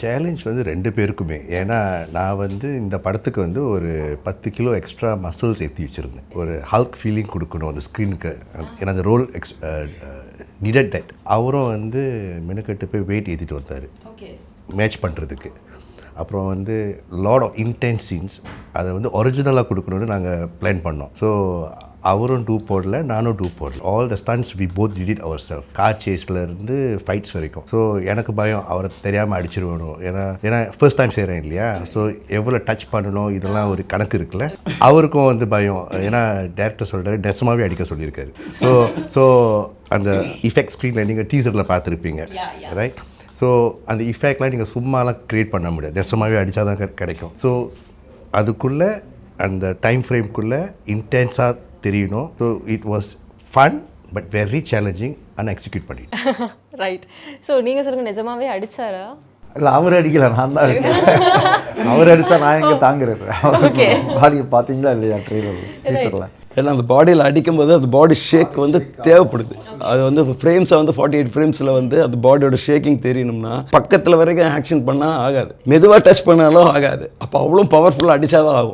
Challenge வந்து 2 பேருக்குமே. ஏன்னா நான் வந்து இந்த படத்துக்கு வந்து ஒரு 10 கிலோ எக்ஸ்ட்ரா மசில்ஸ் ஏற்றி வச்சுருந்தேன். ஒரு ஹல்க் ஃபீலிங் கொடுக்கணும் அந்த ஸ்க்ரீனுக்கு. ஏன்னா அந்த ரோல் நீடட் தட். அவரும் வந்து மெனக்கெட்டு போய் வெயிட் ஏற்றிட்டு வந்தார் மேட்ச் பண்ணுறதுக்கு. அப்புறம் வந்து லாட் ஆஃப் இன்டென்ஸ் சீன்ஸ் அதை வந்து ஒரிஜினலாக கொடுக்கணுன்னு நாங்கள் பிளான் பண்ணோம். ஸோ அவரும் 2 போடல, நானும் 2 போடல. All the stunts we both did it our self. Car சேஸ்லேருந்து ஃபைட்ஸ் வரைக்கும். ஸோ எனக்கு பயம் அவரை தெரியாமல் அடிச்சிருவணும். ஏன்னா ஃபர்ஸ்ட் டைம் செய்கிறேன் இல்லையா. ஸோ எவ்வளோ டச் பண்ணணும் இதெல்லாம் ஒரு கணக்கு இருக்குல்ல. அவருக்கும் வந்து பயம். ஏன்னா டேரக்டர் சொல்கிறாரு நெசமாகவே அடிக்க சொல்லியிருக்காரு. ஸோ அந்த இஃபெக்ட் ஸ்க்ரீனில் நீங்கள் டீசரில் பார்த்துருப்பீங்க ரைட். ஸோ அந்த இஃபெக்ட்லாம் நீங்கள் சும்மாலாம் க்ரியேட் பண்ண முடியாது, நெசமாகவே அடித்தா தான் கிடைக்கும். ஸோ அதுக்குள்ளே அந்த டைம் ஃப்ரேம்குள்ளே இன்டென்ஸாக தெரியணும். So it was fun but very challenging ஆனால் எக்ஸிக்யூட் பண்ணிட்டேன். ரைட். ஸோ நீங்கள் சொல்லுங்கள், நிஜமாவே அடித்தாரா? இல்லை, அவர் அடிக்கல, நான் தான் அடித்தேன். அவர் அடித்தா நான் எங்கே தாங்குறது? பாடியை பார்த்தீங்களா இல்லையா ட்ரெய்லரில்? ஏன்னா அந்த பாடியில் அடிக்கும்போது அந்த பாடி ஷேக் வந்து தேவைப்படுது. அது வந்து ஃப்ரேம்ஸை வந்து 48 ஃப்ரேம்ஸில் வந்து அந்த பாடியோட ஷேக்கிங் தெரியணும்னா பக்கத்தில் வரைக்கும் ஆக்ஷன் பண்ணால் ஆகாது, மெதுவாக டச் பண்ணாலும் ஆகாது. அப்போ அவ்வளோ பவர்ஃபுல்லாக அடித்தா தான் ஆகும்.